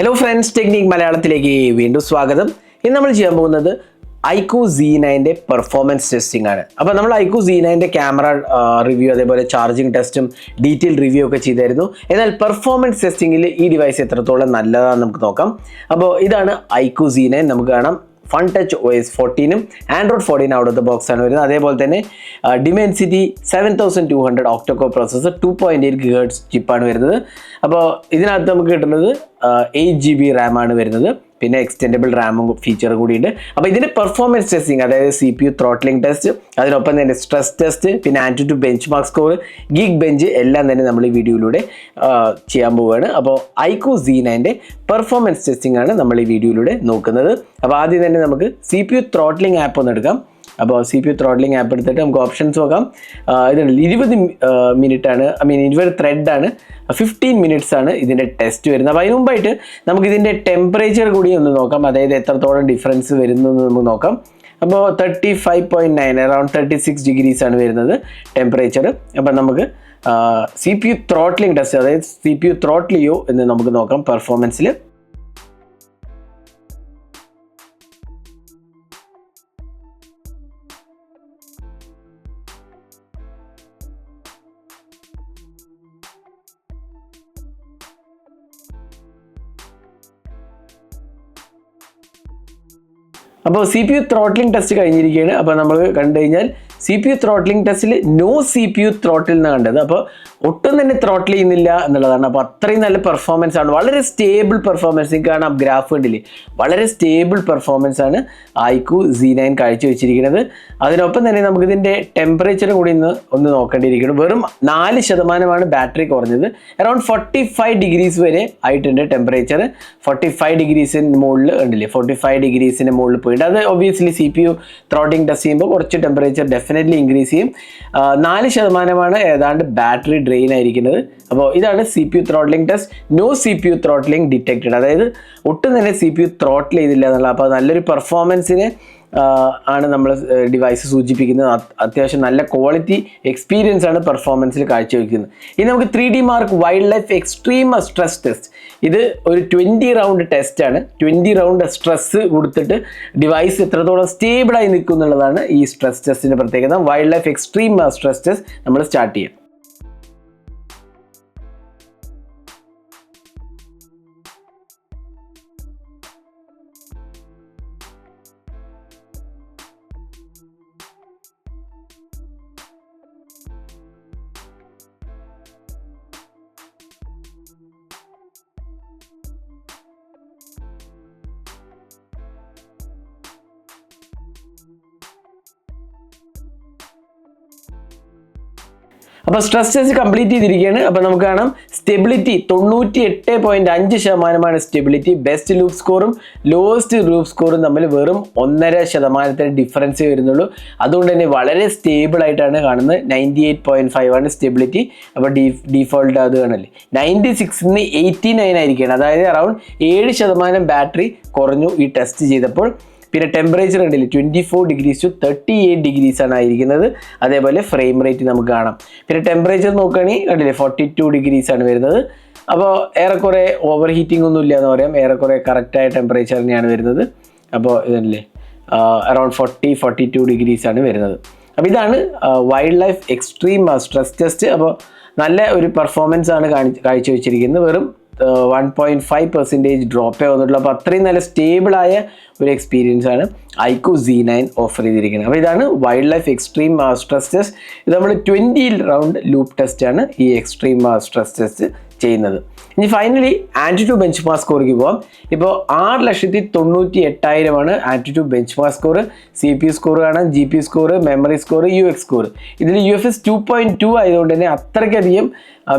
Hello friends, technique മലയാളത്തിലേക്ക് വീണ്ടും സ്വാഗതം. ഇന്ന് നമ്മൾ ചെയ്യാൻ പോകുന്നത് iQOO Z9 പെർഫോമൻസ് ടെസ്റ്റിംഗ് ആണ്. അപ്പോൾ നമ്മൾ iQOO Z9 ക്യാമറ റിവ്യൂ, അതേപോലെ ചാർജിങ് ടെസ്റ്റും ഡീറ്റെയിൽ റിവ്യൂ ഒക്കെ ചെയ്തായിരുന്നു. എന്നാൽ പെർഫോമൻസ് ടെസ്റ്റിങ്ങിൽ ഈ ഡിവൈസ് എത്രത്തോളം നല്ലതാണെന്ന് നമുക്ക് നോക്കാം. അപ്പോൾ ഇതാണ് iQOO Z9. നമുക്ക് കാണാം FunTouch OS 14 Android 14 out of the box ആണ് വരുന്നത്. അതേപോലെ തന്നെ Dimensity 7200 ഒക്ടോകോർ പ്രോസസ്സർ 2.8 GHz ചിപ്പാണ് വരുന്നത്. അപ്പോൾ ഇതിനകത്ത് നമുക്ക് കിട്ടുന്നത് 8GB റാം ആണ് വരുന്നത്. പിന്നെ എക്സ്റ്റെൻഡബിൾ റാമും ഫീച്ചറും കൂടിയുണ്ട്. അപ്പോൾ ഇതിൻ്റെ പെർഫോമൻസ് ടെസ്റ്റിംഗ്, അതായത് CPU ത്രോട്ട്ലിംഗ് ടെസ്റ്റ്, അതിനൊപ്പം തന്നെ സ്ട്രെസ് ടെസ്റ്റ്, പിന്നെ AnTuTu benchmark score, Geekbench എല്ലാം തന്നെ നമ്മൾ ഈ വീഡിയോയിലൂടെ ചെയ്യാൻ പോവുകയാണ്. അപ്പോൾ iQOO Z9 പെർഫോമൻസ് ടെസ്റ്റിംഗ് ആണ് നമ്മൾ ഈ വീഡിയോയിലൂടെ നോക്കുന്നത്. അപ്പോൾ ആദ്യം തന്നെ നമുക്ക് CPU ത്രോട്ട്ലിംഗ് ആപ്പ് ഒന്ന് എടുക്കാം. അപ്പോൾ CPU ത്രോട്ട്ലിംഗ് ആപ്പ് എടുത്തിട്ട് നമുക്ക് ഓപ്ഷൻസ് നോക്കാം. ഇതുണ്ട് 20 മിനിറ്റാണ്, 20 ത്രെഡാണ്, 15 മിനിറ്റ്സ് ആണ് ഇതിൻ്റെ ടെസ്റ്റ് വരുന്നത്. അപ്പോൾ അതിന് മുമ്പായിട്ട് നമുക്ക് ഇതിൻ്റെ ടെമ്പറേച്ചർ കൂടി ഒന്ന് നോക്കാം, അതായത് എത്രത്തോളം ഡിഫറൻസ് വരുന്നു എന്ന് നമുക്ക് നോക്കാം. അപ്പോൾ 35.9 അറൗണ്ട് 36 ഡിഗ്രീസ് ആണ് വരുന്നത് ടെമ്പറേച്ചർ. അപ്പോൾ നമുക്ക് CPU ത്രോട്ട്ലിംഗ് ടെസ്റ്റ്, അതായത് CPU ത്രോട്ട്ലിയോ എന്ന് നമുക്ക് നോക്കാം പെർഫോമൻസിൽ. അപ്പോൾ CPU ത്രോട്ട്ലിംഗ് ടെസ്റ്റ് കഴിഞ്ഞിരിക്കുകയാണ്. അപ്പോൾ നമ്മൾ കണ്ടു കഴിഞ്ഞാൽ CPU ത്രോട്ട്ലിംഗ് ടെസ്റ്റിൽ നോ CPU ത്രോട്ടിൽ നിന്നാണ് കണ്ടത്. അപ്പോൾ ഒട്ടും തന്നെ ത്രോട്ടിൽ ചെയ്യുന്നില്ല എന്നുള്ളതാണ്. അപ്പോൾ അത്രയും നല്ല പെർഫോമൻസ് ആണ്, വളരെ സ്റ്റേബിൾ പെർഫോമൻസ്. നിങ്ങൾക്ക് കാണാം ഗ്രാഫ് കണ്ടില്ലേ, വളരെ സ്റ്റേബിൾ പെർഫോമൻസ് ആണ് iQOO Z9 കാഴ്ചവെച്ചിരിക്കുന്നത്. അതിനൊപ്പം തന്നെ നമുക്കിതിൻ്റെ ടെമ്പറേച്ചർ കൂടി ഒന്ന് നോക്കേണ്ടിയിരിക്കുന്നു. വെറും 4% ബാറ്ററി കുറഞ്ഞത്. അറൗണ്ട് 45 ഡിഗ്രീസ് വരെ ആയിട്ടുണ്ട് ടെമ്പറേച്ചർ. 45 ഡിഗ്രീസിന് മുകളിൽ ഉണ്ടല്ലേ, 45 ഡിഗ്രീസിന് മുകളിൽ പോയിട്ട് അത് ഒബ്വിയസ്ലി CPU ത്രോട്ടിംഗ് ടെസ്റ്റ് ചെയ്യുമ്പോൾ കുറച്ച് ടെമ്പറേച്ചർ ഡെഫിനറ്റ്ലി ഇൻക്രീസ് ചെയ്യും. 4% ഏതാണ്ട് ബാറ്ററി ഡ്രെയിൻ ആയിരിക്കുന്നത്. അപ്പോൾ ഇതാണ് CPU throttling test. No CPU throttling detected, അതായത് ഒട്ടും തന്നെ CPU ത്രോട്ടിൽ ചെയ്തില്ല എന്നുള്ള. അപ്പോൾ നല്ലൊരു പെർഫോമൻസിന് ആണ് നമ്മൾ ഡിവൈസ് സൂചിപ്പിക്കുന്നത്. അത്യാവശ്യം നല്ല ക്വാളിറ്റി എക്സ്പീരിയൻസ് ആണ് പെർഫോമൻസിൽ കാഴ്ചവെക്കുന്നത്. ഇനി നമുക്ക് 3D mark wild life extreme stress test. ഇത് ഒരു 20 റൗണ്ട് ടെസ്റ്റ് ആണ്. 20 റൗണ്ട് സ്ട്രെസ് കൊടുത്തിട്ട് ഡിവൈസ് എത്രത്തോളം സ്റ്റേബിളായി നിൽക്കും എന്നുള്ളതാണ് ഈ സ്ട്രെസ് ടെസ്റ്റിൻ്റെ പ്രത്യേകത. Wild life extreme stress test നമ്മൾ സ്റ്റാർട്ട് ചെയ്യാം. അപ്പോൾ സ്ട്രെസ് ടെസ്റ്റ് കംപ്ലീറ്റ് ചെയ്തിരിക്കുകയാണ്. അപ്പോൾ നമുക്ക് കാണാം സ്റ്റെബിലിറ്റി 98.5% സ്റ്റെബിലിറ്റി. ബെസ്റ്റ് ലൂപ്പ് സ്കോറും ലോവസ്റ്റ് ലൂപ്പ് സ്കോറും തമ്മിൽ വെറും 1.5% ഡിഫറൻസേ വരുന്നുള്ളൂ. അതുകൊണ്ട് തന്നെ വളരെ സ്റ്റേബിൾ ആയിട്ടാണ് കാണുന്നത്. 98.5 സ്റ്റെബിലിറ്റി. അപ്പോൾ ഡീഫോൾട്ട് അത് കാണല്ലേ, 96 89 ആയിരിക്കുകയാണ്. അതായത് അറൗണ്ട് 7% ബാറ്ററി കുറഞ്ഞു ഈ ടെസ്റ്റ് ചെയ്തപ്പോൾ. പിന്നെ ടെമ്പറേച്ചർ കണ്ടില്ലേ, 24 ഡിഗ്രീസ് ടു 38 ഡിഗ്രീസ് ആണ് ആയിരിക്കുന്നത്. അതേപോലെ ഫ്രെയിം റേറ്റ് നമുക്ക് കാണാം. പിന്നെ ടെമ്പറേച്ചർ നോക്കുകയാണെങ്കിൽ കണ്ടില്ലേ 42 ഡിഗ്രീസ് ആണ് വരുന്നത്. അപ്പോൾ ഏറെക്കുറെ ഓവർ ഹീറ്റിംഗ് ഒന്നും ഇല്ല എന്ന് പറയാം. ഏറെക്കുറെ കറക്റ്റായ ടെമ്പറേച്ചർ തന്നെയാണ് വരുന്നത്. അപ്പോൾ ഇതല്ലേ അറൗണ്ട് 42 ഡിഗ്രീസ് ആണ് വരുന്നത്. അപ്പോൾ ഇതാണ് wild life extreme stress test. അപ്പോൾ നല്ല ഒരു പെർഫോമൻസ് ആണ് കാഴ്ചവെച്ചിരിക്കുന്നത്. വെറും 1.5% ഡ്രോപ്പേ വന്നിട്ടുള്ളൂ. അപ്പോൾ അത്രയും നല്ല സ്റ്റേബിളായ ഒരു എക്സ്പീരിയൻസ് ആണ് iQOO Z9 ഓഫർ ചെയ്തിരിക്കുന്നത്. അപ്പോൾ ഇതാണ് wild life extreme stress test. ഇത് നമ്മൾ 20 റൗണ്ട് ലൂപ്പ് ടെസ്റ്റ് ആണ് ഈ എക്സ്ട്രീം സ്ട്രെസ് ടെസ്റ്റ് ചെയ്യുന്നത്. ഇനി ഫൈനലി ആൻറ്റിറ്റ്യൂഡ് ബെഞ്ച് മാർക്ക് സ്കോറിലേക്ക് പോകാം. ഇപ്പോൾ 6,98,000 AnTuTu benchmark score. CPU score കാണാം, GPU score, memory score, UX score. ഇതിൽ UFS 2.2 ആയതുകൊണ്ട് തന്നെ അത്രയ്ക്കധികം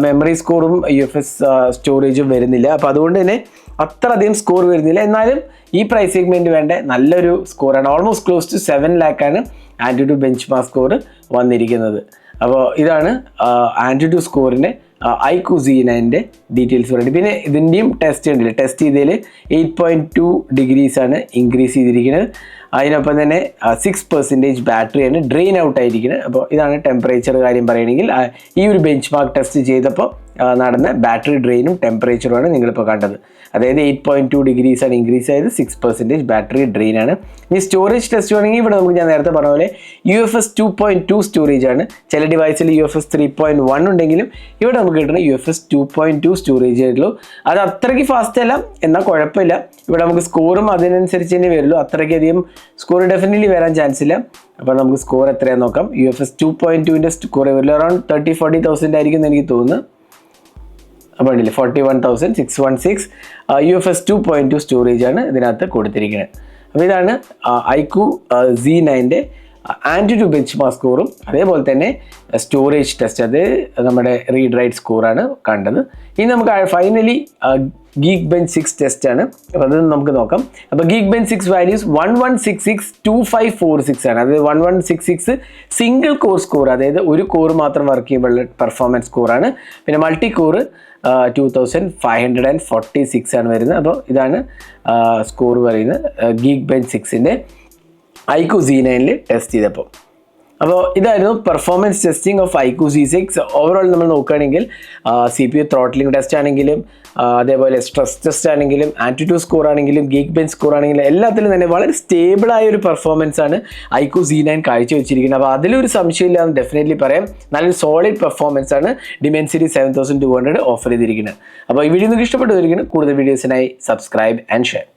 മെമ്മറി സ്കോറും UFS സ്റ്റോറേജും വരുന്നില്ല. അപ്പോൾ അതുകൊണ്ട് തന്നെ അത്ര അധികം സ്കോർ വരുന്നില്ല. എന്നാലും ഈ പ്രൈസ് സെഗ്മെൻറ്റ് വേണ്ട നല്ലൊരു സ്കോറാണ്. ഓൾമോസ്റ്റ് ക്ലോസ് ടു 7 ലാഖാണ് ആൻറ്റിറ്റ്യൂഡ് ബെഞ്ച് മാർക്ക് സ്കോർ വന്നിരിക്കുന്നത്. അപ്പോൾ ഇതാണ് ആൻറ്റിറ്റ്യൂഡ് സ്കോറിൻ്റെ iQOO Z9 ഡീറ്റെയിൽസ് പറയുന്നത്. പിന്നെ ഇതിൻ്റെയും ടെസ്റ്റ് ഉണ്ടല്ലേ, ടെസ്റ്റ് ചെയ്തതിൽ 8.2 ഡിഗ്രീസ് ആണ് ഇൻക്രീസ് ചെയ്തിരിക്കുന്നത്. അതിനൊപ്പം തന്നെ 6% ബാറ്ററിയാണ് ഡ്രെയിൻ ഔട്ട് ആയിരിക്കുന്നത്. അപ്പോൾ ഇതാണ് ടെമ്പറേച്ചർ കാര്യം പറയുകയാണെങ്കിൽ ഈ ഒരു ബെഞ്ച് മാർക്ക് ടെസ്റ്റ് ചെയ്തപ്പോൾ നടന്ന ബാറ്ററി ഡ്രെയിനും ടെമ്പറേച്ചറുമാണ് നിങ്ങളിപ്പോൾ കണ്ടത്. അതായത് 8.2 ഡിഗ്രീസാണ് ഇൻക്രീസ് ആയത്, 6% ബാറ്ററി ഡ്രെയിൻ ആണ്. ഇനി സ്റ്റോറേജ് ടെസ്റ്റ് വേണമെങ്കിൽ ഇവിടെ നമുക്ക് ഞാൻ നേരത്തെ പറഞ്ഞ പോലെ UFS 2.2 സ്റ്റോറേജ് ആണ്. ചില ഡിവൈസിൽ UFS 3.1 ഉണ്ടെങ്കിലും ഇവിടെ നമുക്ക് കിട്ടുന്ന UFS 2.2 സ്റ്റോറേജ് ആയിട്ടുള്ളൂ. അത് അത്രയ്ക്ക് ഫാസ്റ്റ് അല്ല, എന്നാൽ കുഴപ്പമില്ല. ഇവിടെ നമുക്ക് സ്കോറും അതിനനുസരിച്ച് തന്നെ വരുള്ളൂ. അത്രയ്ക്കധികം സ്കോർ ഡെഫിനറ്റ്ലി വരാൻ ചാൻസ് ഇല്ല. അപ്പോൾ നമുക്ക് സ്കോർ എത്രയാണെന്ന് നോക്കാം. UFS 2.2ൻ്റെ സ്കോർ വരില്ല, അറൗണ്ട് 30,000-40,000 ആയിരിക്കും എന്ന് എനിക്ക് തോന്നുന്നു. അപ്പോൾ ഉണ്ടല്ലേ 41,616 UFS 2.2 സ്റ്റോറേജ് ആണ് ഇതിനകത്ത് കൊടുത്തിരിക്കുന്നത്. അപ്പോൾ ഇതാണ് iQOO Z9ൻ്റെ ആൻറ്റുറ്റു ബെഞ്ച് മാർക്ക് സ്കോറും അതേപോലെ തന്നെ സ്റ്റോറേജ് ടെസ്റ്റ്, അത് നമ്മുടെ റീഡ് റൈറ്റ് സ്കോറാണ് കണ്ടത്. ഇനി നമുക്ക് ഫൈനലി Geekbench 6 ടെസ്റ്റ് ആണ്. അപ്പോൾ അത് നമുക്ക് നോക്കാം. അപ്പോൾ Geekbench 6 വാല്യൂസ് 11662546 ആണ്. അതായത് 1166 സിംഗിൾ കോർ സ്കോർ, അതായത് ഒരു കോർ മാത്രം വർക്ക് ചെയ്യുമ്പോൾ പെർഫോമൻസ് സ്കോറാണ്. പിന്നെ മൾട്ടി കോർ 2546 ആണ് വരുന്നത്. അപ്പോൾ ഇതാണ് സ്കോർ പറയുന്നത് Geekbench 6ൻ്റെ iQOO Z9ൽ ടെസ്റ്റ് ചെയ്തപ്പോൾ. അപ്പോൾ ഇതായിരുന്നു performance testing of iQOO Z6. Overall നമ്മൾ നോക്കുകയാണെങ്കിൽ CPU ത്രോട്ട്ലിംഗ് ടെസ്റ്റ് ആണെങ്കിലും അതേപോലെ സ്ട്രെസ് ടെസ്റ്റ് ആണെങ്കിലും ആൻറ്റുറ്റു സ്കോർ ആണെങ്കിലും Geekbench സ്കോർ ആണെങ്കിലും എല്ലാത്തിലും തന്നെ വളരെ സ്റ്റേബിളായ ഒരു പെർഫോമൻസ് ആണ് iQOO Z9 കാഴ്ചവെച്ചിരിക്കുന്നത്. അപ്പോൾ അതിലൊരു സംശയമില്ല എന്ന് ഡെഫിനറ്റ്ലി പറയാം. നല്ലൊരു സോളിഡ് പെർഫോമൻസ് ആണ് Dimensity 7200 ഓഫർ ചെയ്തിരിക്കുന്നത്. അപ്പോൾ ഈ വീഡിയോ നിങ്ങൾക്ക് ഇഷ്ടപ്പെട്ടിരിക്കുന്നത്. കൂടുതൽ വീഡിയോസിനായി സബ്സ്ക്രൈബ് ആൻഡ് ഷെയർ.